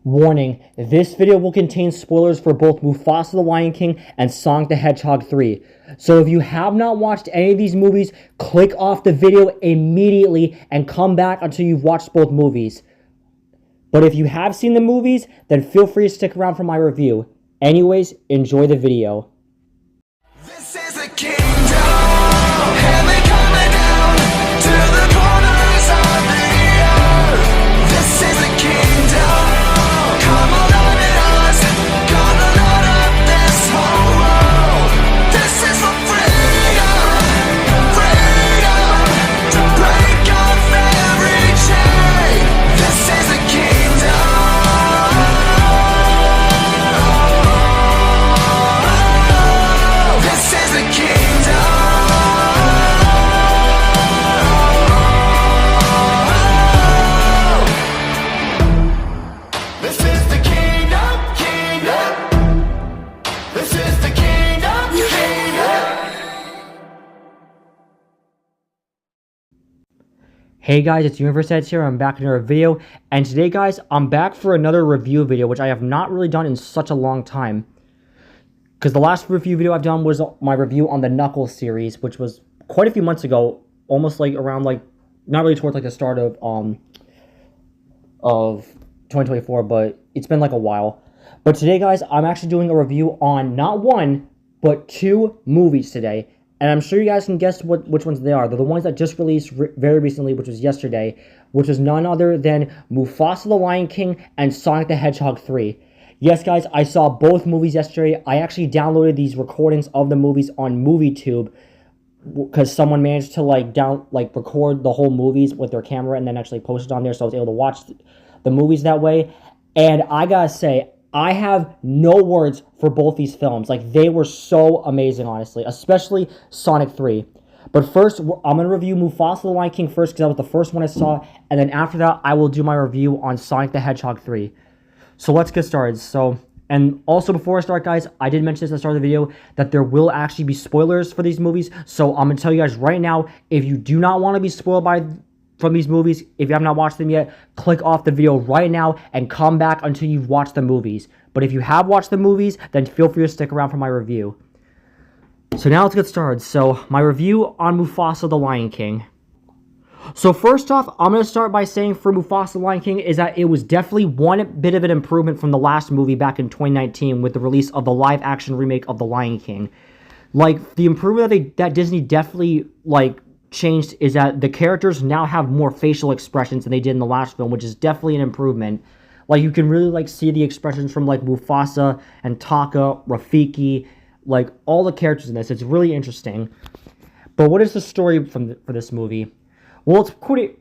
Warning, this video will contain spoilers for both Mufasa the Lion King and Sonic the Hedgehog 3. So if you have not watched any of these movies, click off the video immediately and come back until you've watched both movies. But if you have seen the movies, then feel free to stick around for my review. Anyways, enjoy the video. This is a kingdom, heaven coming down to the corners of the earth. This is a kingdom, come along with us, gonna load up this whole world. This is for freedom, freedom, to break off every chain. This is a kingdom. This is a kingdom. This is the kingdom, kingdom. This is the kingdom, kingdom. Hey guys, it's Universe Heads here. I'm back in another video, and today guys, I'm back for another review video, which I have not really done in such a long time. Because the last review video I've done was my review on the Knuckles series, which was quite a few months ago, almost like around like, not really towards like the start of 2024, but it's been like a while. But today guys, I'm actually doing a review on not one, but two movies today. And I'm sure you guys can guess which ones they are. They're the ones that just released very recently, which was yesterday, which was none other than Mufasa the Lion King and Sonic the Hedgehog 3. Yes, guys, I saw both movies yesterday. I actually downloaded these recordings of the movies on MovieTube because someone managed to record the whole movies with their camera and then actually post it on there, so I was able to watch the movies that way. And I gotta say, I have no words for both these films. Like, they were so amazing, honestly, especially Sonic 3. But first, I'm going to review Mufasa the Lion King first because that was the first one I saw, and then after that, I will do my review on Sonic the Hedgehog 3. So let's get started. And also before I start, guys, I did mention this at the start of the video that there will actually be spoilers for these movies. So I'm going to tell you guys right now, if you do not want to be spoiled from these movies, if you have not watched them yet, click off the video right now and come back until you've watched the movies. But if you have watched the movies, then feel free to stick around for my review. So now let's get started. So my review on Mufasa the Lion King. So first off, I'm going to start by saying for Mufasa the Lion King is that it was definitely one bit of an improvement from the last movie back in 2019 with the release of the live-action remake of The Lion King. Like, the improvement that Disney definitely, changed is that the characters now have more facial expressions than they did in the last film, which is definitely an improvement. Like, you can really, see the expressions from, Mufasa and Taka, Rafiki, all the characters in this. It's really interesting. But what is the story for this movie? Well,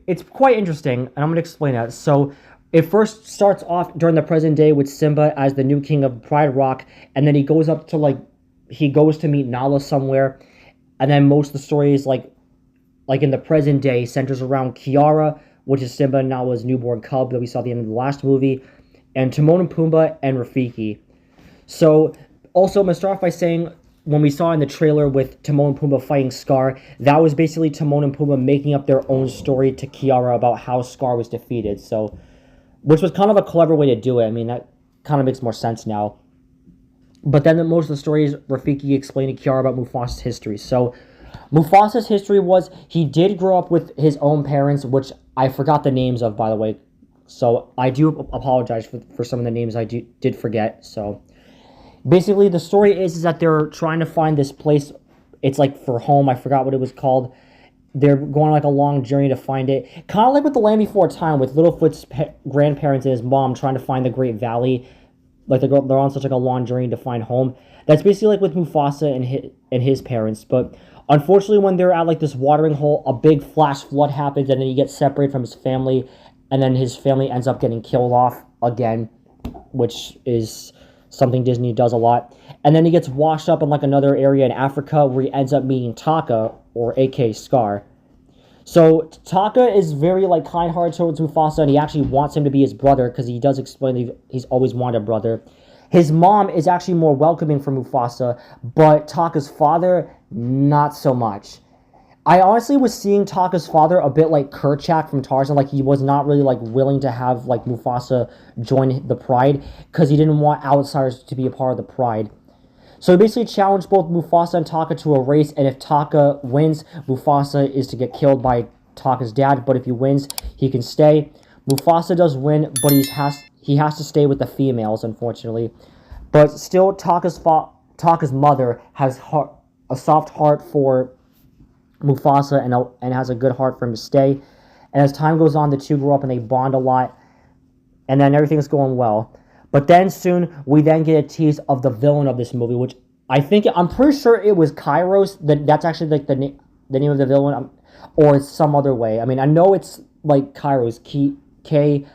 it's quite interesting, and I'm going to explain that. So, it first starts off during the present day with Simba as the new king of Pride Rock, and then he goes up to, he goes to meet Nala somewhere, and then most of the story is, in the present day, centers around Kiara, which is Simba and Nala's newborn cub that we saw at the end of the last movie, and Timon and Pumbaa and Rafiki. So, also, I'm going to start off by saying, when we saw in the trailer with Timon and Pumbaa fighting Scar, that was basically Timon and Pumbaa making up their own story to Kiara about how Scar was defeated, so, which was kind of a clever way to do it. I mean, that kind of makes more sense now. But then most of the story is Rafiki explaining to Kiara about Mufasa's history. So, Mufasa's history was, he did grow up with his own parents, which I forgot the names of, by the way. So, I do apologize for some of the names I did forget. So, basically, the story is that they're trying to find this place. It's for home. I forgot what it was called. They're going on a long journey to find it. Kind of like with The Land Before Time, with Littlefoot's grandparents and his mom trying to find the Great Valley. They're on such a long journey to find home. That's basically with Mufasa and his parents. But unfortunately, when they're at this watering hole, a big flash flood happens, and then he gets separated from his family, and then his family ends up getting killed off again, which is something Disney does a lot. And then he gets washed up in another area in Africa where he ends up meeting Taka, or aka Scar. So Taka is very kind-hearted towards Mufasa, and he actually wants him to be his brother because he does explain that he's always wanted a brother. His mom is actually more welcoming for Mufasa, but Taka's father, not so much. I honestly was seeing Taka's father a bit like Kerchak from Tarzan, like he was not really like willing to have like Mufasa join the Pride because he didn't want outsiders to be a part of the Pride. So he basically challenged both Mufasa and Taka to a race, and if Taka wins, Mufasa is to get killed by Taka's dad, but if he wins, he can stay. Mufasa does win, but he has to stay with the females, unfortunately. But still, Taka's mother has a soft heart for Mufasa and has a good heart for him to stay. And as time goes on, the two grow up and they bond a lot, and then everything's going well. But then soon, we then get a tease of the villain of this movie, which I'm pretty sure it was Kairos. That's actually like the name of the villain, or it's some other way. I mean, I know it's like Kairos, Kiros,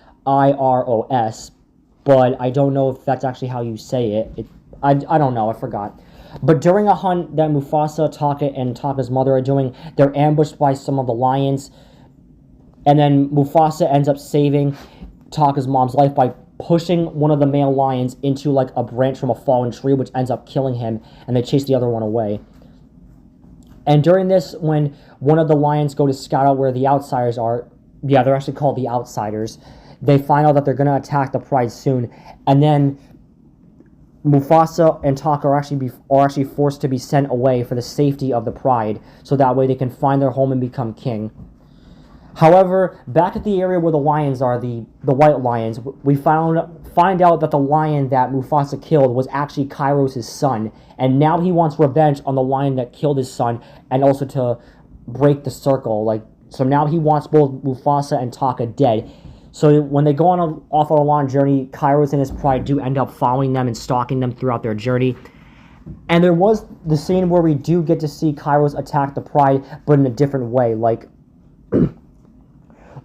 but I don't know if that's actually how you say it. I don't know, I forgot. But during a hunt that Mufasa, Taka, and Taka's mother are doing, they're ambushed by some of the lions, and then Mufasa ends up saving Taka's mom's life by pushing one of the male lions into like a branch from a fallen tree, which ends up killing him, and they chase the other one away. And during this, when one of the lions go to scout out where the outsiders are, yeah, they're actually called the outsiders, they find out that they're going to attack the Pride soon, and then Mufasa and Taka are actually forced to be sent away for the safety of the Pride, so that way they can find their home and become king. However, back at the area where the lions are, the white lions, we find out that the lion that Mufasa killed was actually Kairos' son, and now he wants revenge on the lion that killed his son, and also to break the circle. So now he wants both Mufasa and Taka dead. So when they go off on a long journey, Kairos and his Pride do end up following them and stalking them throughout their journey. And there was the scene where we do get to see Kairos attack the Pride, but in a different way. Like,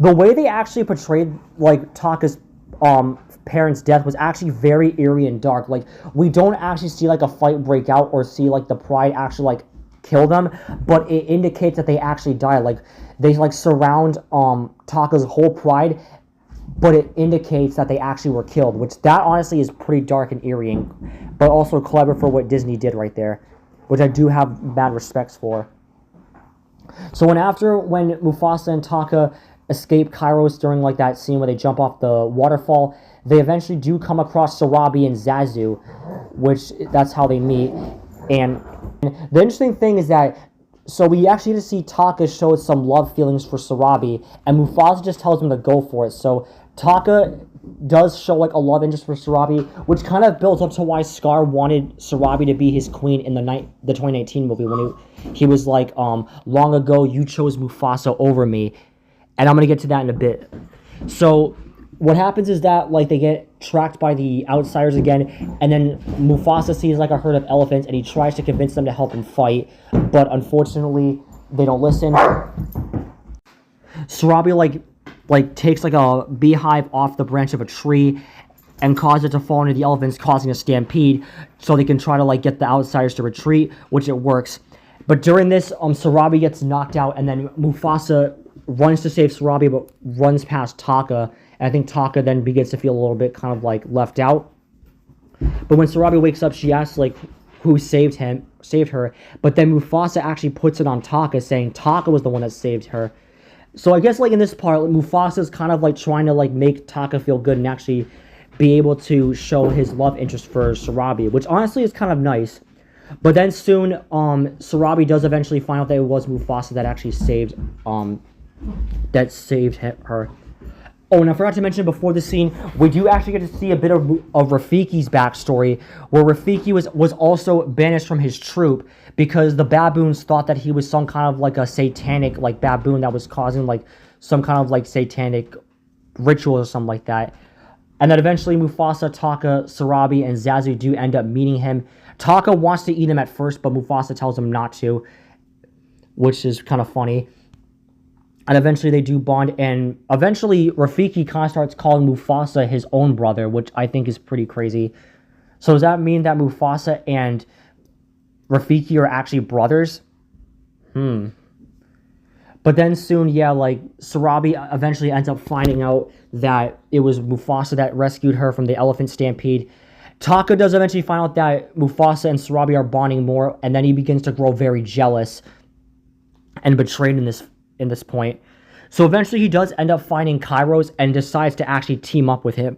the way they actually portrayed like Taka's parents' death was actually very eerie and dark. Like, we don't actually see like a fight break out or see like the Pride actually like kill them, but it indicates that they actually die. Like, they like surround Taka's whole Pride, but it indicates that they actually were killed, which that honestly is pretty dark and eerie, but also clever for what Disney did right there, which I do have mad respects for. So when Mufasa and Taka escape Kairos during like that scene where they jump off the waterfall, they eventually do come across Sarabi and Zazu, which that's how they meet. And the interesting thing is that, so we actually get to see Taka show some love feelings for Sarabi, and Mufasa just tells him to go for it. So Taka does show like a love interest for Sarabi, which kind of builds up to why Scar wanted Sarabi to be his queen in the 2019 movie, when he was like, long ago you chose Mufasa over me. And I'm going to get to that in a bit. So what happens is that like they get tracked by the outsiders again, and then Mufasa sees like a herd of elephants, and he tries to convince them to help him fight, but unfortunately they don't listen. Sarabi like takes like a beehive off the branch of a tree and causes it to fall into the elephants, causing a stampede, so they can try to like get the outsiders to retreat, which it works. But during this, Sarabi gets knocked out, and then Mufasa runs to save Sarabi, but runs past Taka, and I think Taka then begins to feel a little bit kind of like left out. But when Sarabi wakes up, she asks like who saved her, but then Mufasa actually puts it on Taka, saying Taka was the one that saved her. So I guess like in this part, Mufasa is kind of like trying to like make Taka feel good and actually be able to show his love interest for Sarabi, which honestly is kind of nice. But then soon, Sarabi does eventually find out that it was Mufasa that actually saved her. Oh, and I forgot to mention before the scene, we do actually get to see a bit of Rafiki's backstory, where Rafiki was also banished from his troop because the baboons thought that he was some kind of like a satanic like baboon that was causing like some kind of like satanic ritual or something like that. And then eventually Mufasa, Taka, Sarabi, and Zazu do end up meeting him. Taka wants to eat him at first, but Mufasa tells him not to, which is kind of funny. And eventually they do bond, and eventually Rafiki kind of starts calling Mufasa his own brother, which I think is pretty crazy. So does that mean that Mufasa and Rafiki are actually brothers? But then soon, yeah, like, Sarabi eventually ends up finding out that it was Mufasa that rescued her from the elephant stampede. Taka does eventually find out that Mufasa and Sarabi are bonding more, and then he begins to grow very jealous. and betrayed in this point. So eventually he does end up finding Kairos and decides to actually team up with him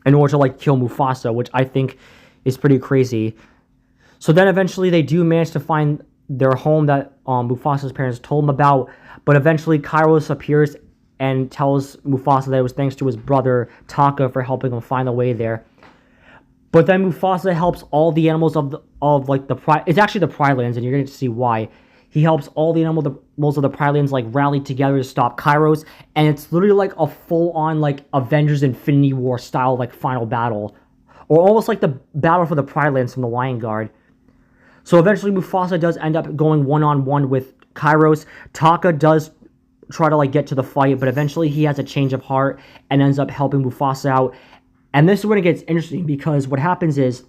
in order to like kill Mufasa, which I think is pretty crazy. So then eventually they do manage to find their home that Mufasa's parents told him about, but eventually Kairos appears and tells Mufasa that it was thanks to his brother Taka for helping him find the way there. But then Mufasa helps all the animals it's actually the Pride Lands, and you're going to see why. He helps all the animals of the Pride Lands like rally together to stop Kairos, and it's literally like a full-on like Avengers Infinity War style like final battle, or almost like the battle for the Pride Lands from the Lion Guard. So eventually Mufasa does end up going one-on-one with Kairos. Taka does try to like get to the fight, but eventually he has a change of heart and ends up helping Mufasa out. And this is when it gets interesting, because what happens is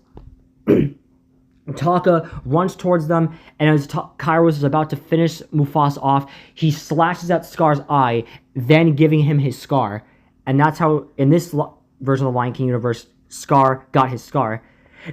Taka runs towards them, and as Kairos is about to finish Mufasa off, he slashes at Scar's eye, then giving him his scar. And that's how, in this version of the Lion King universe, Scar got his scar.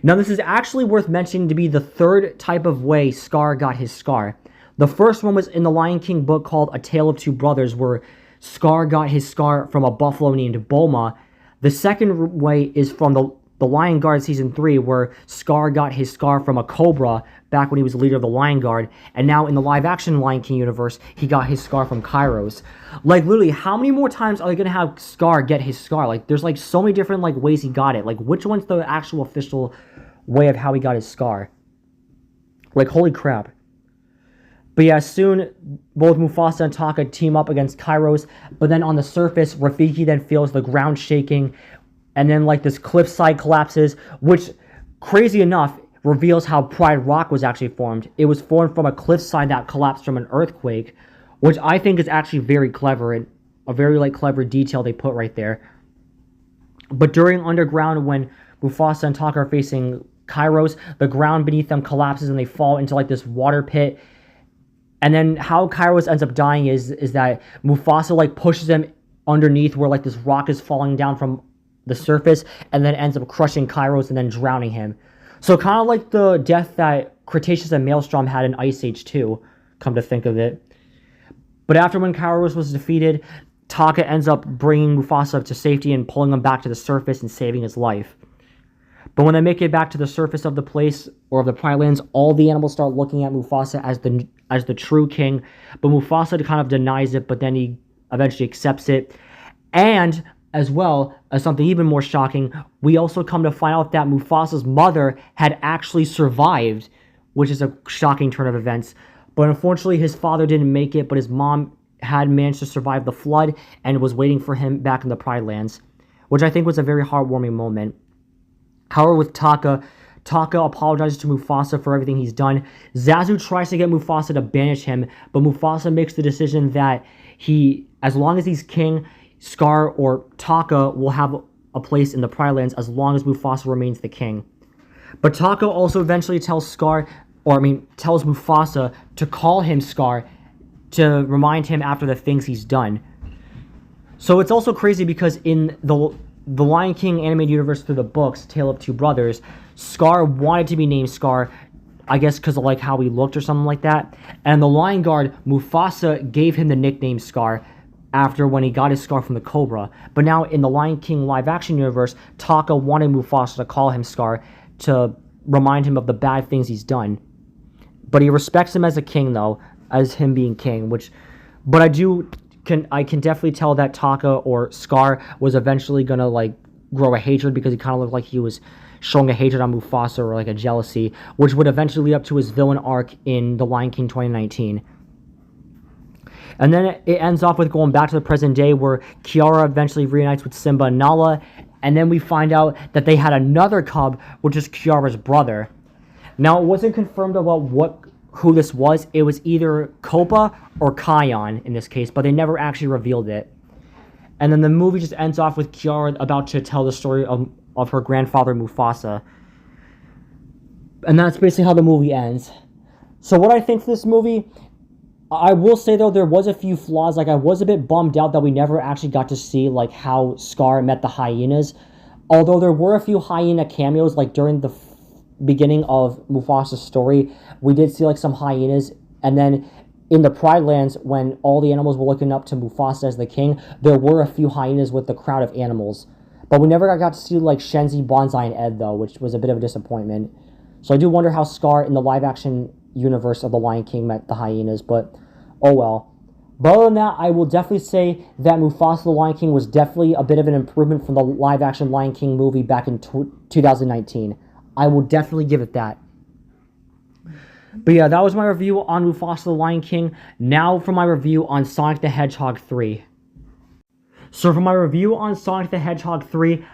Now, this is actually worth mentioning to be the third type of way Scar got his scar. The first one was in the Lion King book called A Tale of Two Brothers, where Scar got his scar from a buffalo named Bulma. The second way is from the Lion Guard Season 3, where Scar got his scar from a cobra back when he was the leader of the Lion Guard. And now in the live-action Lion King universe, he got his scar from Kairos. Like, literally, how many more times are they going to have Scar get his scar? Like, there's, like, so many different, like, ways he got it. Like, which one's the actual official way of how he got his scar? Like, holy crap. But yeah, soon, both Mufasa and Taka team up against Kairos, but then on the surface, Rafiki then feels the ground shaking, and then, like, this cliffside collapses, which, crazy enough, reveals how Pride Rock was actually formed. It was formed from a cliffside that collapsed from an earthquake, which I think is actually very clever, and a very, like, clever detail they put right there. But during Underground, when Mufasa and Taka are facing Kairos, the ground beneath them collapses, and they fall into, like, this water pit. And then how Kairos ends up dying is that Mufasa, like, pushes him underneath where, like, this rock is falling down from the surface, and then ends up crushing Kairos and then drowning him. So kind of like the death that Cretaceous and Maelstrom had in Ice Age 2, come to think of it. But after when Kairos was defeated, Taka ends up bringing Mufasa to safety and pulling him back to the surface and saving his life. But when they make it back to the surface of the place, or of the Pride Lands, all the animals start looking at Mufasa as the true king. But Mufasa kind of denies it, but then he eventually accepts it. And, as well as something even more shocking, we also come to find out that Mufasa's mother had actually survived, which is a shocking turn of events. But unfortunately, his father didn't make it, but his mom had managed to survive the flood and was waiting for him back in the Pride Lands, which I think was a very heartwarming moment. However, with Taka apologizes to Mufasa for everything he's done. Zazu tries to get Mufasa to banish him, but Mufasa makes the decision that as long as he's king, Scar or Taka will have a place in the Pride Lands as long as Mufasa remains the king. But Taka also eventually tells Mufasa to call him Scar to remind him after the things he's done. So it's also crazy because in the Lion King animated universe through the books, Tale of Two Brothers, Scar wanted to be named Scar, I guess because of like how he looked or something like that. And the Lion Guard, Mufasa, gave him the nickname Scar after when he got his scar from the Cobra. But now in the Lion King live action universe, Taka wanted Mufasa to call him Scar to remind him of the bad things he's done. But he respects him as a king, though, as him being king, but I can definitely tell that Taka or Scar was eventually gonna like grow a hatred, because he kind of looked like he was showing a hatred on Mufasa, or like a jealousy, which would eventually lead up to his villain arc in The Lion King 2019. And then it ends off with going back to the present day, where Kiara eventually reunites with Simba and Nala, and then we find out that they had another cub, which is Kiara's brother. Now, it wasn't confirmed about who this was. It was either Kopa or Kion in this case, but they never actually revealed it. And then the movie just ends off with Kiara about to tell the story of her grandfather Mufasa. And that's basically how the movie ends. So what I think for this movie, I will say though, there was a few flaws. Like, I was a bit bummed out that we never actually got to see like how Scar met the hyenas. Although there were a few hyena cameos, like during the beginning of Mufasa's story, we did see like some hyenas, and then in the Pride Lands, when all the animals were looking up to Mufasa as the king, there were a few hyenas with the crowd of animals. But we never got to see like Shenzi, Bonsai, and Ed though, which was a bit of a disappointment. So I do wonder how Scar in the live-action universe of The Lion King met the hyenas, but oh well. But other than that, I will definitely say that Mufasa the Lion King was definitely a bit of an improvement from the live-action Lion King movie back in 2019. I will definitely give it that. But yeah, that was my review on Mufasa the Lion King. Now for my review on Sonic the Hedgehog 3. So for my review on Sonic the Hedgehog 3,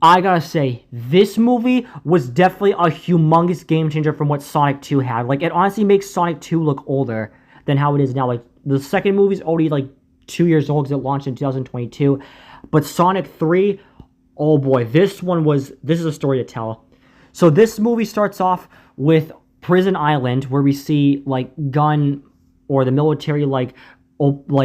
I gotta say, this movie was definitely a humongous game changer from what Sonic 2 had. Like, it honestly makes Sonic 2 look older than how it is now. Like, the second movie's already, like, 2 years old because it launched in 2022. But Sonic 3, oh boy, this is a story to tell. So this movie starts off with Prison Island, where we see, like, Gun, or the military, like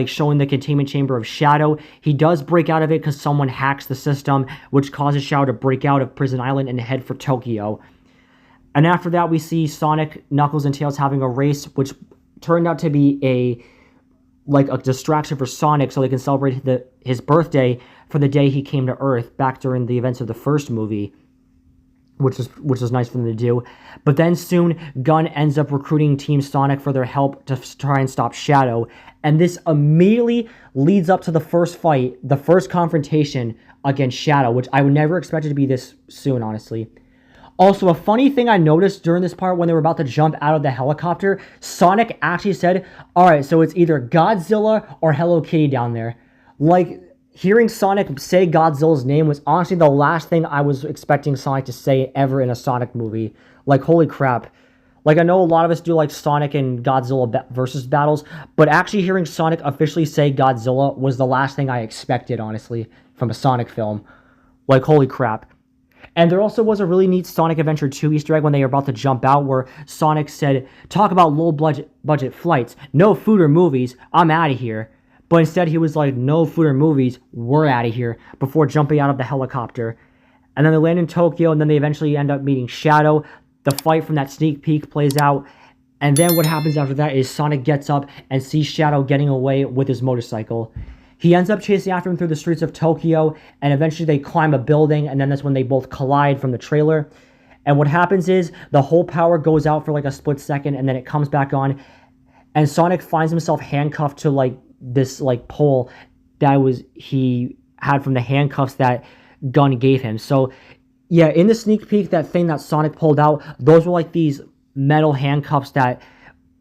showing the containment chamber of Shadow. He does break out of it because someone hacks the system, which causes Shadow to break out of Prison Island and head for Tokyo. And after that, we see Sonic, Knuckles, and Tails having a race, which turned out to be a distraction for Sonic so they can celebrate his birthday for the day he came to Earth back during the events of the first movie, which was nice for them to do. But then soon, Gun ends up recruiting Team Sonic for their help to try and stop Shadow. And this immediately leads up to the first fight, the first confrontation against Shadow, which I would never expect it to be this soon, honestly. Also, a funny thing I noticed during this part when they were about to jump out of the helicopter, Sonic actually said, alright, so it's either Godzilla or Hello Kitty down there. Like, hearing Sonic say Godzilla's name was honestly the last thing I was expecting Sonic to say ever in a Sonic movie. Like, holy crap. Like, I know a lot of us do, like, Sonic and Godzilla versus battles, but actually hearing Sonic officially say Godzilla was the last thing I expected, honestly, from a Sonic film. Like, holy crap. And there also was a really neat Sonic Adventure 2 Easter egg when they were about to jump out where Sonic said, talk about low-budget flights, no food or movies, I'm out of here. But instead he was like, no food or movies, we're out of here, before jumping out of the helicopter. And then they land in Tokyo, and then they eventually end up meeting Shadow. The fight from that sneak peek plays out. And then what happens after that is Sonic gets up and sees Shadow getting away with his motorcycle. He ends up chasing after him through the streets of Tokyo, and eventually they climb a building, and then that's when they both collide from the trailer. And what happens is the whole power goes out for like a split second, and then it comes back on, and Sonic finds himself handcuffed to like this like pole that he had from the handcuffs that Gun gave him. So yeah, in the sneak peek, that thing that Sonic pulled out, those were like these metal handcuffs that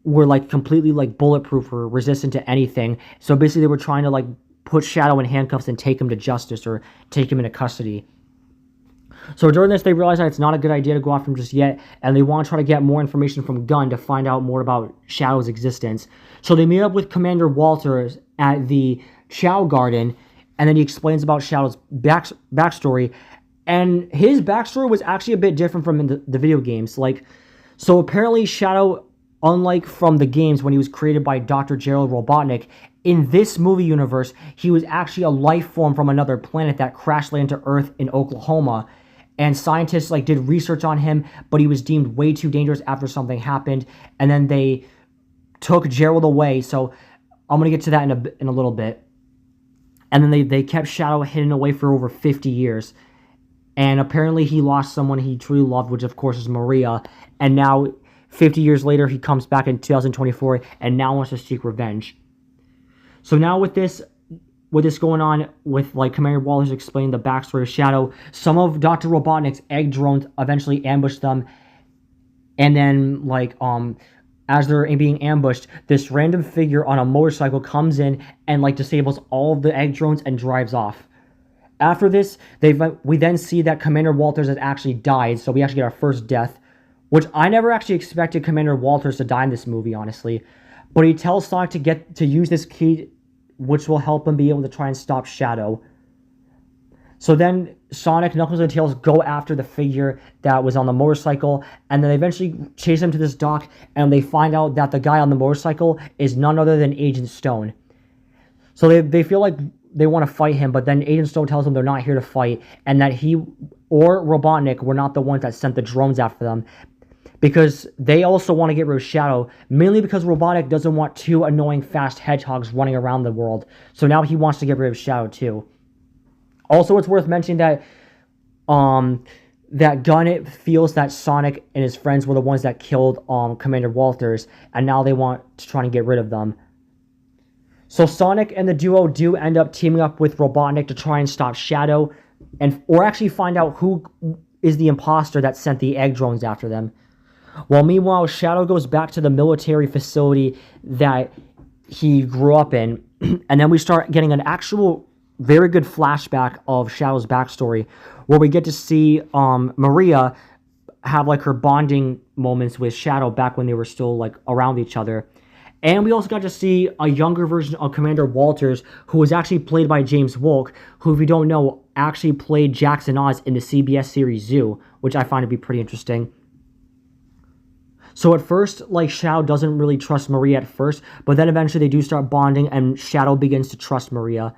were like completely like bulletproof or resistant to anything. So basically they were trying to like put Shadow in handcuffs and take him to justice or take him into custody. So during this, they realize that it's not a good idea to go after him just yet, and they want to try to get more information from Gun to find out more about Shadow's existence. So they meet up with Commander Walters at the Chow Garden, and then he explains about Shadow's backstory. And his backstory was actually a bit different from the video games. So apparently Shadow, unlike from the games when he was created by Dr. Gerald Robotnik, in this movie universe, he was actually a life form from another planet that crash landed to Earth in Oklahoma. And scientists did research on him, but he was deemed way too dangerous after something happened. And then they took Gerald away. So I'm going to get to that in a little bit. And then they kept Shadow hidden away for over 50 years. And apparently he lost someone he truly loved, which of course is Maria. And now, 50 years later, he comes back in 2024 and now wants to seek revenge. So now with this going on, with Commander Walters explaining the backstory of Shadow, some of Dr. Robotnik's egg drones eventually ambush them. And then, as they're being ambushed, this random figure on a motorcycle comes in and disables all of the egg drones and drives off. After this, we then see that Commander Walters has actually died, so we actually get our first death, which I never actually expected Commander Walters to die in this movie, honestly. But he tells Sonic to use this key, which will help him be able to try and stop Shadow. So then Sonic, Knuckles, and Tails go after the figure that was on the motorcycle, and then they eventually chase him to this dock, and they find out that the guy on the motorcycle is none other than Agent Stone. So they feel like they want to fight him, but then Agent Stone tells them they're not here to fight, and that he or Robotnik were not the ones that sent the drones after them. because they also want to get rid of Shadow, mainly because Robotnik doesn't want two annoying fast hedgehogs running around the world. So now he wants to get rid of Shadow too. Also, it's worth mentioning that that Gunn feels that Sonic and his friends were the ones that killed Commander Walters, and now they want to try and get rid of them. So Sonic and the duo do end up teaming up with Robotnik to try and stop Shadow, or actually find out who is the imposter that sent the egg drones after them. Well, meanwhile, Shadow goes back to the military facility that he grew up in, and then we start getting an actual very good flashback of Shadow's backstory, where we get to see Maria have like her bonding moments with Shadow back when they were still like around each other. And we also got to see a younger version of Commander Walters, who was actually played by James Wolk, who, if you don't know, actually played Jackson Oz in the CBS series Zoo, which I find to be pretty interesting. So at first, like, Shadow doesn't really trust Maria at first, but then eventually they do start bonding, and Shadow begins to trust Maria.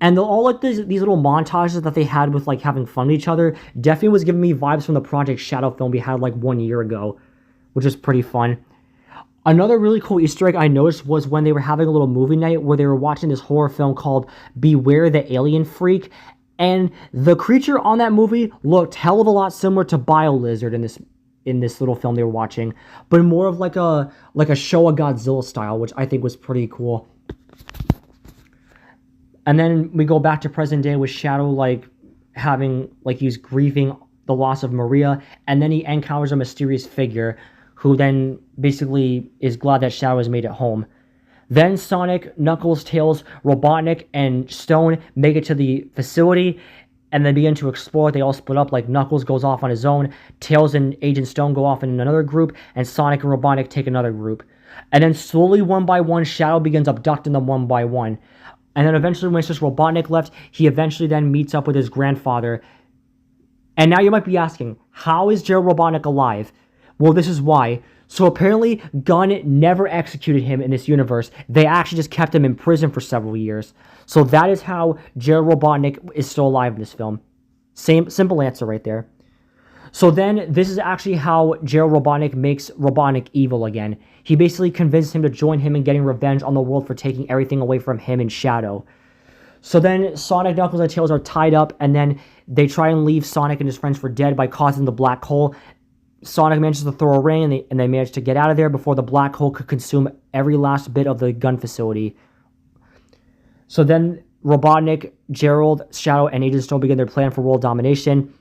And all like these little montages that they had with like having fun with each other definitely was giving me vibes from the Project Shadow film we had like 1 year ago, which is pretty fun. Another really cool Easter egg I noticed was when they were having a little movie night where they were watching this horror film called Beware the Alien Freak, and the creature on that movie looked hell of a lot similar to BioLizard in this little film they were watching, but more of like a Showa Godzilla style, which I think was pretty cool. And then we go back to present day with Shadow like he's grieving the loss of Maria, and then he encounters a mysterious figure who then basically is glad that Shadow has made it home. Then Sonic, Knuckles, Tails, Robotnik, and Stone make it to the facility and then begin to explore. They all split up, like Knuckles goes off on his own, Tails and Agent Stone go off in another group, and Sonic and Robotnik take another group. And then slowly, one by one, Shadow begins abducting them one by one. And then eventually, when it's just Robotnik left, he eventually then meets up with his grandfather. And now you might be asking, how is Gerald Robotnik alive? Well, this is why. So apparently, Gunn never executed him in this universe. They actually just kept him in prison for several years. So that is how Gerald Robotnik is still alive in this film. Simple answer right there. So then, this is actually how Gerald Robotnik makes Robotnik evil again. He basically convinced him to join him in getting revenge on the world for taking everything away from him and Shadow. So then, Sonic, Knuckles, and Tails are tied up, and then they try and leave Sonic and his friends for dead by causing the black hole. Sonic manages to throw a ring, and they manage to get out of there before the black hole could consume every last bit of the gun facility. So then, Robotnik, Gerald, Shadow, and Agent Stone begin their plan for world domination.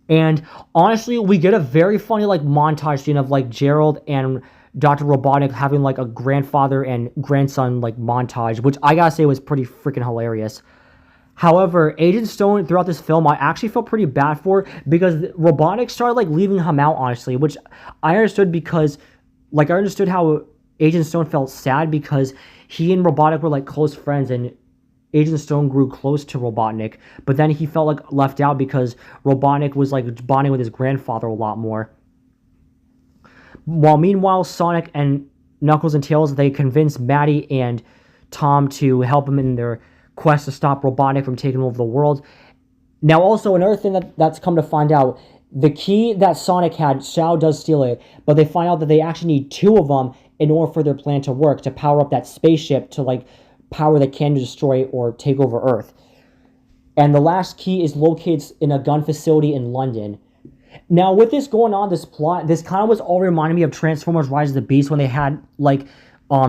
And honestly, we get a very funny like montage scene of like Gerald and Dr. Robotnik having like a grandfather and grandson like montage, which I gotta say was pretty freaking hilarious. However, Agent Stone throughout this film I actually felt pretty bad for, because Robotnik started like leaving him out, honestly, which I understood, because like I understood how Agent Stone felt sad because he and Robotnik were like close friends, and Agent Stone grew close to Robotnik, but then he felt like left out because Robotnik was like bonding with his grandfather a lot more. While meanwhile, Sonic and Knuckles and Tails, they convince Maddie and Tom to help him in their quest to stop Robotnik from taking over the world. Now also, another thing that's come to find out, the key that Sonic had, Shadow does steal it, but they find out that they actually need two of them in order for their plan to work, to power up that spaceship to like power that can destroy or take over Earth. And the last key is located in a gun facility in London. Now, with this going on, this plot, this kind of was all reminding me of Transformers Rise of the Beast, when they had like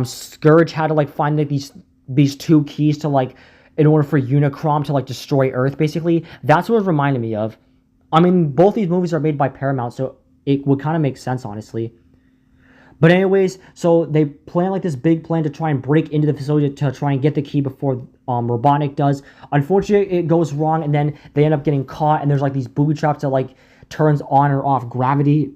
Scourge had to like find like these two keys to like in order for Unicron to like destroy Earth, basically. That's what it reminded me of. I mean, both these movies are made by Paramount, so it would kind of make sense, honestly. But anyways, so they plan like this big plan to try and break into the facility to try and get the key before Robotnik does. Unfortunately, it goes wrong, and then they end up getting caught, and there's like these booby traps that like turns on or off gravity.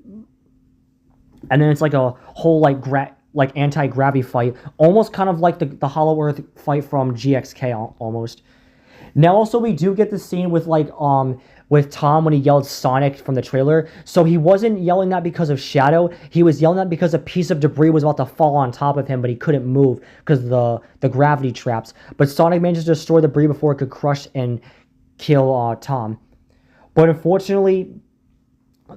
And then it's like a whole like anti-gravity fight, almost kind of like the Hollow Earth fight from GXK almost. Now also we do get the scene with like with Tom when he yelled Sonic from the trailer. So he wasn't yelling that because of Shadow. He was yelling that because a piece of debris was about to fall on top of him, but he couldn't move because of the gravity traps. But Sonic managed to destroy the debris before it could crush and kill Tom. But unfortunately,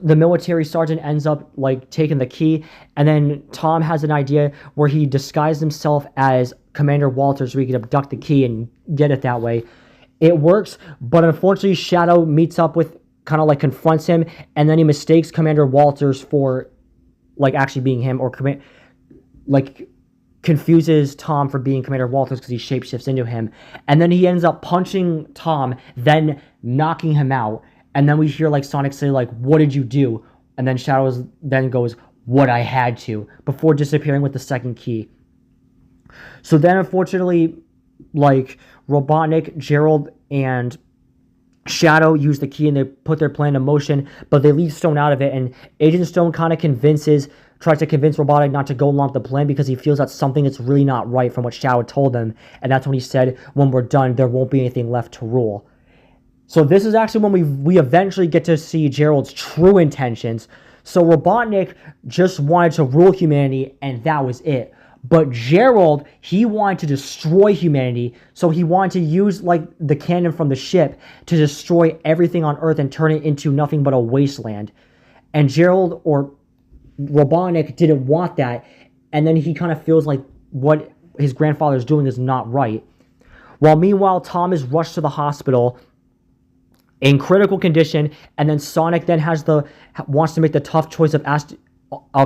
the military sergeant ends up like taking the key, and then Tom has an idea where he disguised himself as Commander Walters so he could abduct the key and get it that way. It works, but unfortunately Shadow meets up with, kind of like confronts him, and then he mistakes Commander Walters for like actually being him, or like confuses Tom for being Commander Walters because he shapeshifts into him. And then he ends up punching Tom, then knocking him out. And then we hear like Sonic say like, "What did you do?" And then Shadow then goes, "What I had to," before disappearing with the second key. So then unfortunately, like Robotnik, Gerald, and Shadow use the key and they put their plan in motion, but they leave Stone out of it, and Agent Stone kind of tries to convince Robotnik not to go along with the plan because he feels that something is really not right from what Shadow told them, and that's when he said, "When we're done, there won't be anything left to rule." So this is actually when we eventually get to see Gerald's true intentions. So Robotnik just wanted to rule humanity, and that was it. But Gerald, he wanted to destroy humanity, so he wanted to use like the cannon from the ship to destroy everything on Earth and turn it into nothing but a wasteland. And Gerald, or Robotnik, didn't want that, and then he kind of feels like what his grandfather is doing is not right. While meanwhile, Tom is rushed to the hospital in critical condition, and then Sonic then wants to make the tough choice of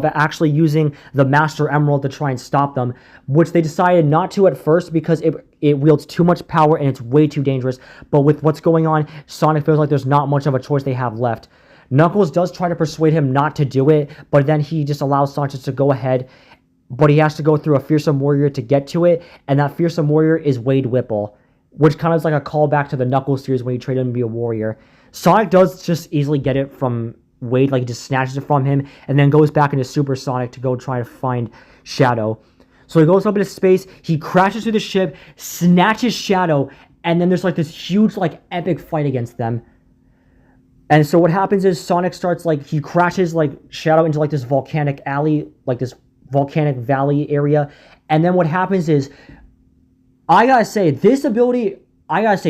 actually using the Master Emerald to try and stop them, which they decided not to at first because it wields too much power and it's way too dangerous. But with what's going on, Sonic feels like there's not much of a choice they have left. Knuckles does try to persuade him not to do it, but then he just allows Sonic to go ahead, but he has to go through a fearsome warrior to get to it, and that fearsome warrior is Wade Whipple, which kind of is like a callback to the Knuckles series when he traded him to be a warrior. Sonic does just easily get it from Wade, like he just snatches it from him and then goes back into Super Sonic to go try to find Shadow. So he goes up into space, he crashes through the ship, snatches Shadow, and then there's like this huge like epic fight against them. And so what happens is Sonic starts like, he crashes like Shadow into like this volcanic alley, like this volcanic valley area. And then what happens is, I gotta say, this ability,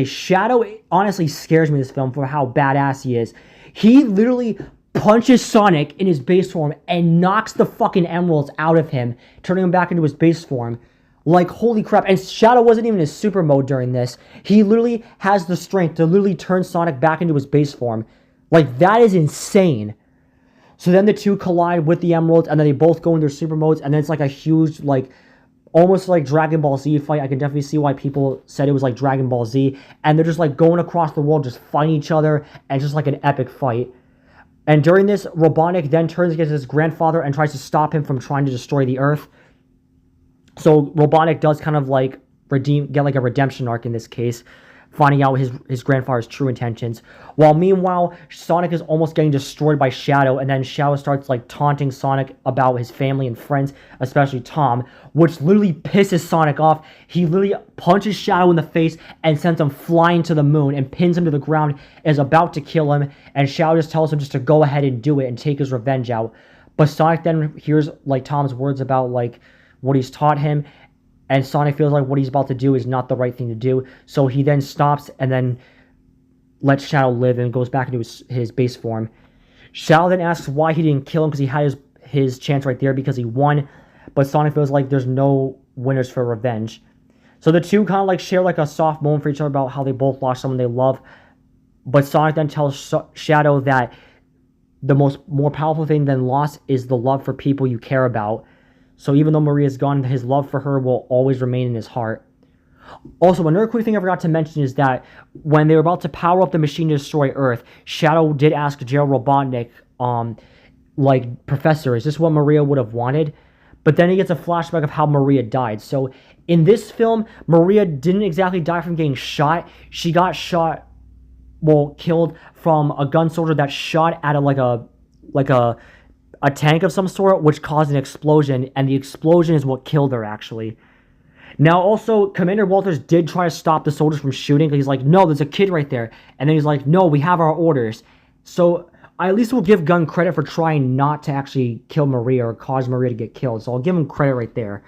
Shadow honestly scares me in this film for how badass he is. He literally punches Sonic in his base form and knocks the fucking emeralds out of him, turning him back into his base form. Like, holy crap. And Shadow wasn't even in super mode during this. He literally has the strength to literally turn Sonic back into his base form. Like, that is insane. So then the two collide with the emeralds, and then they both go into their super modes, and then it's like a huge, like, almost like Dragon Ball Z fight. I can definitely see why people said it was like Dragon Ball Z. And they're just like going across the world, just fighting each other, and just like an epic fight. And during this, Robotnik then turns against his grandfather and tries to stop him from trying to destroy the Earth. So Robotnik does kind of like get like a redemption arc in this case, finding out his grandfather's true intentions. While meanwhile, Sonic is almost getting destroyed by Shadow, and then Shadow starts like taunting Sonic about his family and friends, especially Tom, which literally pisses Sonic off. He literally punches Shadow in the face and sends him flying to the moon and pins him to the ground, and is about to kill him, and Shadow just tells him just to go ahead and do it and take his revenge out. But Sonic then hears like Tom's words about like what he's taught him, and Sonic feels like what he's about to do is not the right thing to do. So he then stops and then lets Shadow live and goes back into his base form. Shadow then asks why he didn't kill him because he had his chance right there because he won. But Sonic feels like there's no winners for revenge. So the two kind of like share like a soft moment for each other about how they both lost someone they love. But Sonic then tells Shadow that the more powerful thing than loss is the love for people you care about. So even though Maria's gone, his love for her will always remain in his heart. Also, another quick thing I forgot to mention is that when they were about to power up the machine to destroy Earth, Shadow did ask Gerald Robotnik, like, Professor, is this what Maria would have wanted? But then he gets a flashback of how Maria died. So in this film, Maria didn't exactly die from getting shot. She got killed from a gun soldier that shot at a tank of some sort, which caused an explosion, and the explosion is what killed her, actually. Now, also, Commander Walters did try to stop the soldiers from shooting, because he's like, no, there's a kid right there. And then he's like, no, we have our orders. So I at least will give Gunn credit for trying not to actually kill Maria or cause Maria to get killed. So I'll give him credit right there.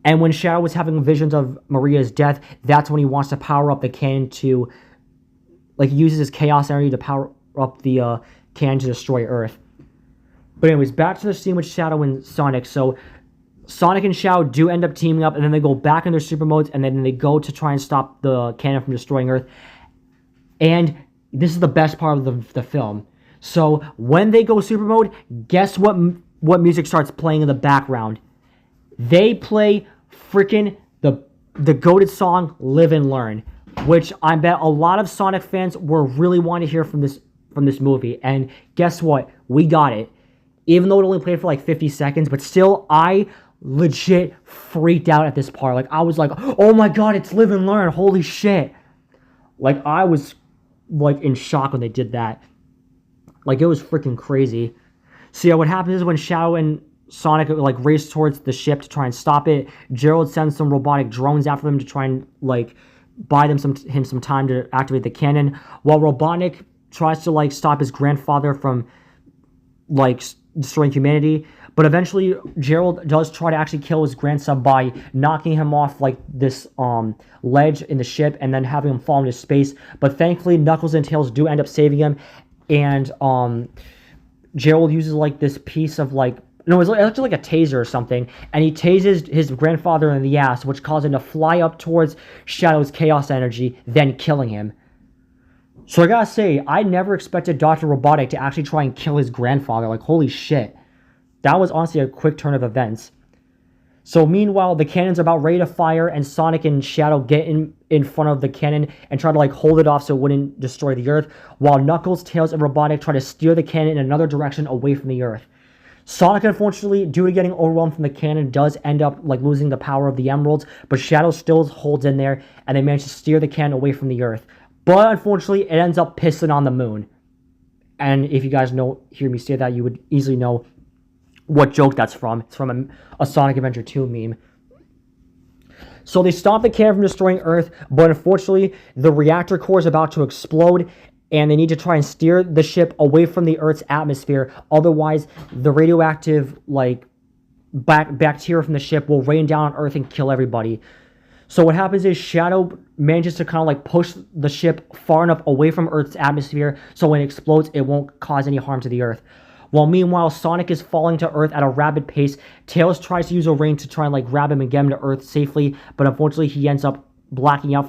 And when Shadow was having visions of Maria's death, that's when he wants to power up the cannon to, like, he uses his chaos energy to power up the can to destroy Earth. But anyways, back to the scene with Shadow and Sonic. So Sonic and Shadow do end up teaming up, and then they go back in their super modes, and then they go to try and stop the cannon from destroying Earth. And this is the best part of the film. So when they go super mode, guess what music starts playing in the background? They play freaking the goated song "Live and Learn," which I bet a lot of Sonic fans were really wanting to hear from this movie. And guess what? We got it. Even though it only played for like 50 seconds, but still, I legit freaked out at this part. Like, I was like, oh my god, it's Live and Learn, holy shit. Like, I was like in shock when they did that. Like, it was freaking crazy. So yeah, what happens is when Shadow and Sonic like race towards the ship to try and stop it, Gerald sends some robotic drones after them to try and like buy him some time to activate the cannon, while Robotnik tries to like stop his grandfather from like destroying humanity. But eventually Gerald does try to actually kill his grandson by knocking him off like this ledge in the ship and then having him fall into space. But thankfully Knuckles and Tails do end up saving him, and Gerald uses like this piece of like, no, it's actually like a taser or something, and he tases his grandfather in the ass, which causes him to fly up towards Shadow's chaos energy, then killing him. So I gotta say, I never expected Dr. Robotnik to actually try and kill his grandfather. Like, holy shit. That was honestly a quick turn of events. So meanwhile, the cannon's about ready to fire, and Sonic and Shadow get in front of the cannon and try to like hold it off so it wouldn't destroy the Earth, while Knuckles, Tails, and Robotnik try to steer the cannon in another direction away from the Earth. Sonic, unfortunately, due to getting overwhelmed from the cannon, does end up like losing the power of the emeralds, but Shadow still holds in there, and they manage to steer the cannon away from the Earth. But unfortunately, it ends up pissing on the moon. And if you guys hear me say that, you would easily know what joke that's from. It's from a Sonic Adventure 2 meme. So they stop the cannon from destroying Earth, but unfortunately, the reactor core is about to explode, and they need to try and steer the ship away from the Earth's atmosphere. Otherwise, the radioactive like bacteria from the ship will rain down on Earth and kill everybody. So what happens is Shadow manages to kind of like push the ship far enough away from Earth's atmosphere so when it explodes, it won't cause any harm to the Earth. While meanwhile, Sonic is falling to Earth at a rapid pace. Tails tries to use a ring to try and like grab him and get him to Earth safely, but unfortunately he ends up blacking out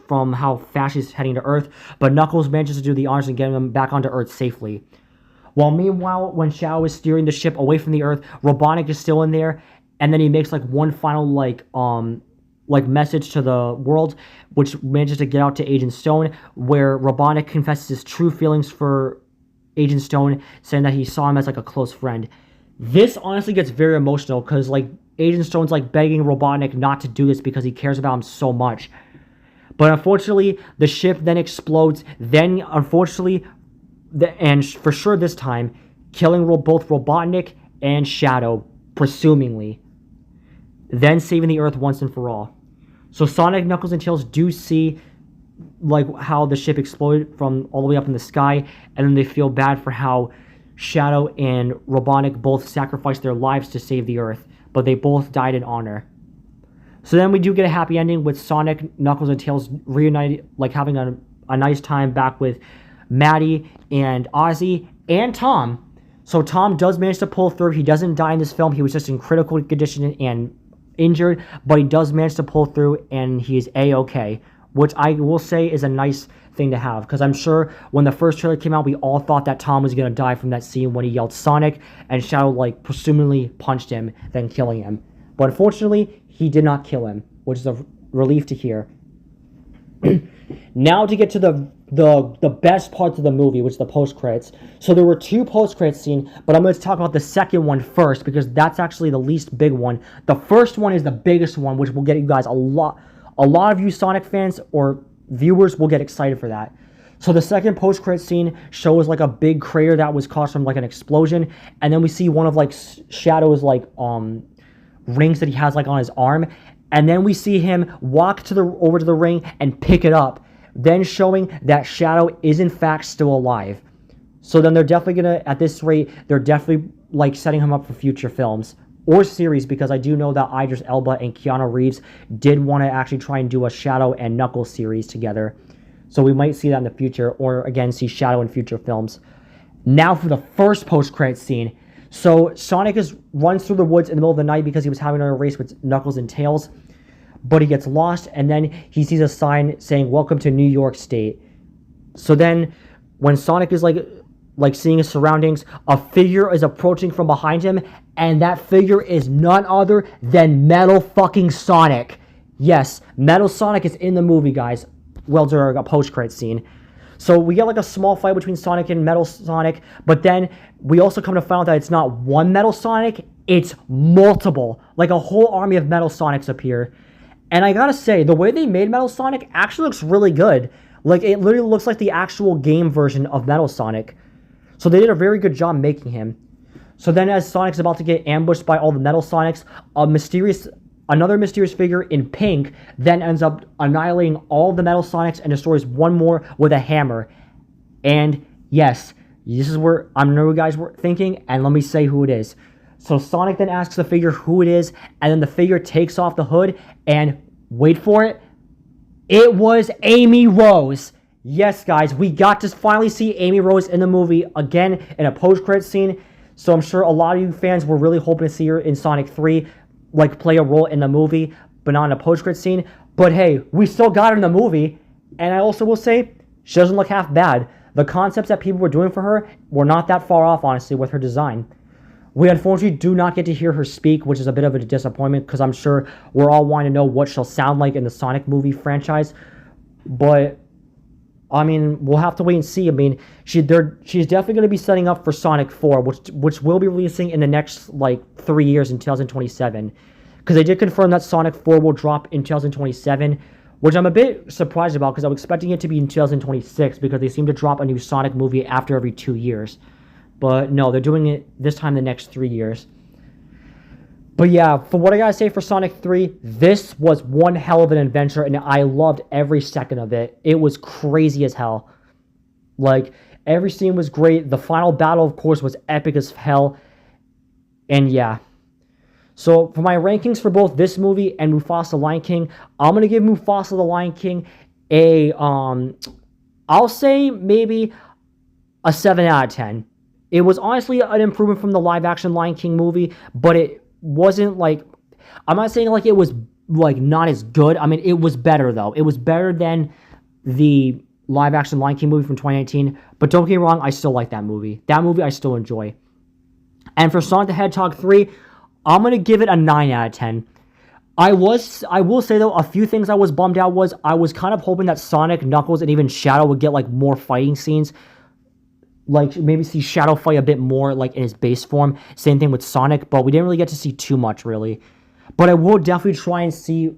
from how fast he's heading to Earth. But Knuckles manages to do the honors and get him back onto Earth safely. While meanwhile, when Shadow is steering the ship away from the Earth, Robotnik is still in there, and then he makes like one final like message to the world, which manages to get out to Agent Stone, where Robotnik confesses his true feelings for Agent Stone, saying that he saw him as like a close friend. This honestly gets very emotional because like Agent Stone's like begging Robotnik not to do this because he cares about him so much. But unfortunately, the ship then explodes. Then unfortunately, and for sure this time, killing both Robotnik and Shadow, presumably. Then saving the Earth once and for all. So Sonic, Knuckles, and Tails do see like how the ship exploded from all the way up in the sky, and then they feel bad for how Shadow and Robotnik both sacrificed their lives to save the Earth, but they both died in honor. So then we do get a happy ending with Sonic, Knuckles, and Tails reunited, like having a nice time back with Maddie and Ozzy and Tom. So Tom does manage to pull through. He doesn't die in this film. He was just in critical condition and injured, but he does manage to pull through, and he is A-okay, which I will say is a nice thing to have, because I'm sure when the first trailer came out, we all thought that Tom was going to die from that scene when he yelled Sonic, and Shadow like presumably punched him, then killing him. But unfortunately, he did not kill him, which is a relief to hear. Now to get to the best parts of the movie, which is the post-credits. So there were two post-credits scenes, but I'm going to talk about the second one first, because that's actually the least big one. The first one is the biggest one, which will get you guys a lot of you Sonic fans or viewers will get excited for that. So the second post-credit scene shows like a big crater that was caused from like an explosion, and then we see one of like Shadow's like rings that he has like on his arm, and then we see him walk over to the ring and pick it up, then showing that Shadow is in fact still alive. So then they're definitely gonna, at this rate, they're definitely like setting him up for future films or series, because I do know that Idris Elba and Keanu Reeves did want to actually try and do a Shadow and Knuckles series together. So we might see that in the future, or again see Shadow in future films. Now for the first post-credit scene. So Sonic runs through the woods in the middle of the night because he was having a race with Knuckles and Tails. But he gets lost, and then he sees a sign saying, "Welcome to New York State." So then, when Sonic is like seeing his surroundings, a figure is approaching from behind him, and that figure is none other than Metal fucking Sonic. Yes, Metal Sonic is in the movie, guys. Well, during a post-credit scene. So we get like a small fight between Sonic and Metal Sonic, but then we also come to find out that it's not one Metal Sonic, it's multiple. Like a whole army of Metal Sonics appear. And I gotta say, the way they made Metal Sonic actually looks really good. Like, it literally looks like the actual game version of Metal Sonic. So they did a very good job making him. So then as Sonic's about to get ambushed by all the Metal Sonics, another mysterious figure in pink then ends up annihilating all the Metal Sonics and destroys one more with a hammer. And yes, this is where I know you guys were thinking, and let me say who it is. So Sonic then asks the figure who it is, and then the figure takes off the hood, and wait for it, it was Amy Rose. Yes, guys, we got to finally see Amy Rose in the movie again in a post-credit scene. So I'm sure a lot of you fans were really hoping to see her in Sonic 3, like play a role in the movie, but not in a post-credit scene. But hey, we still got her in the movie, and I also will say, she doesn't look half bad. The concepts that people were doing for her were not that far off, honestly, with her design. We unfortunately do not get to hear her speak, which is a bit of a disappointment, because I'm sure we're all wanting to know what she'll sound like in the Sonic movie franchise. But, I mean, we'll have to wait and see. I mean, she's definitely going to be setting up for Sonic 4, which will be releasing in the next, 3 years in 2027. Because they did confirm that Sonic 4 will drop in 2027, which I'm a bit surprised about, because I was expecting it to be in 2026, because they seem to drop a new Sonic movie after every 2 years. But no, they're doing it this time the next 3 years. But yeah, for what I gotta say for Sonic 3, this was one hell of an adventure, and I loved every second of it. It was crazy as hell. Like, every scene was great. The final battle, of course, was epic as hell. And yeah. So, for my rankings for both this movie and Mufasa the Lion King, I'm gonna give Mufasa the Lion King a, I'll say maybe a 7 out of 10. It was honestly an improvement from the live-action Lion King movie, but it wasn't I'm not saying it was not as good. I mean, it was better though. It was better than the live-action Lion King movie from 2019. But don't get me wrong, I still like that movie. That movie I still enjoy. And for Sonic the Hedgehog 3, I'm gonna give it a 9 out of 10. I will say though, a few things I was bummed out was I was kind of hoping that Sonic, Knuckles, and even Shadow would get more fighting scenes. Maybe see Shadow fight a bit more, in his base form. Same thing with Sonic, but we didn't really get to see too much, really. But I will definitely try and see,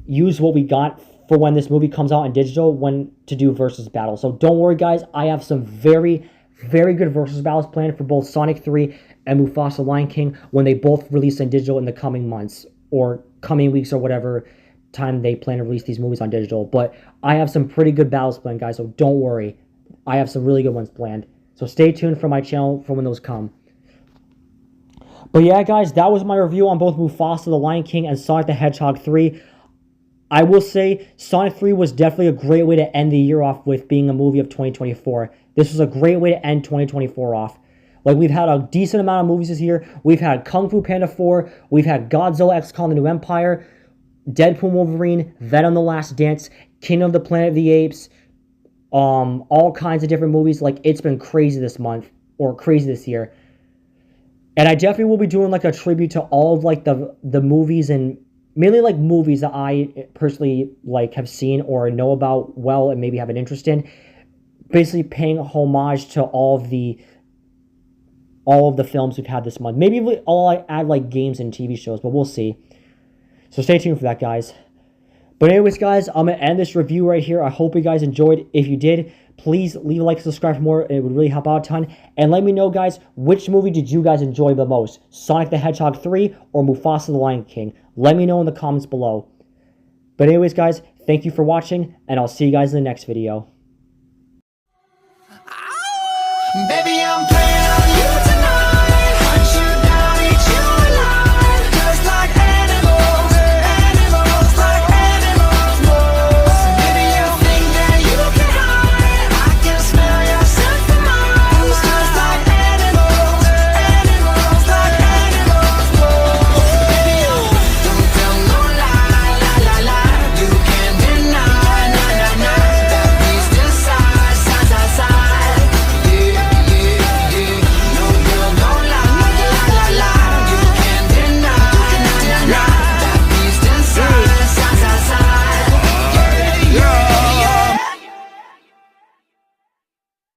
use what we got for when this movie comes out in digital, when to do versus battles. So don't worry, guys. I have some very, very good versus battles planned for both Sonic 3 and Mufasa the Lion King when they both release in digital in the coming months, or coming weeks, or whatever time they plan to release these movies on digital. But I have some pretty good battles planned, guys, so don't worry. I have some really good ones planned. So stay tuned for my channel for when those come. But yeah, guys, that was my review on both Mufasa the Lion King and Sonic the Hedgehog 3. I will say Sonic 3 was definitely a great way to end the year off with being a movie of 2024. This was a great way to end 2024 off. We've had a decent amount of movies this year. We've had Kung Fu Panda 4. We've had Godzilla X Kong the New Empire. Deadpool Wolverine. Venom the Last Dance. Kingdom of the Planet of the Apes. All kinds of different movies. It's been crazy this month, or crazy this year. And I definitely will be doing a tribute to all of the movies, and mainly movies that I personally have seen or know about well and maybe have an interest in. Basically paying homage to all of the films we've had this month. Maybe I'll add games and TV shows, but we'll see. So stay tuned for that, guys. But anyways, guys, I'm going to end this review right here. I hope you guys enjoyed. If you did, please leave a like and subscribe for more. It would really help out a ton. And let me know, guys, which movie did you guys enjoy the most? Sonic the Hedgehog 3 or Mufasa the Lion King? Let me know in the comments below. But anyways, guys, thank you for watching, and I'll see you guys in the next video. Baby, I'm playing on you.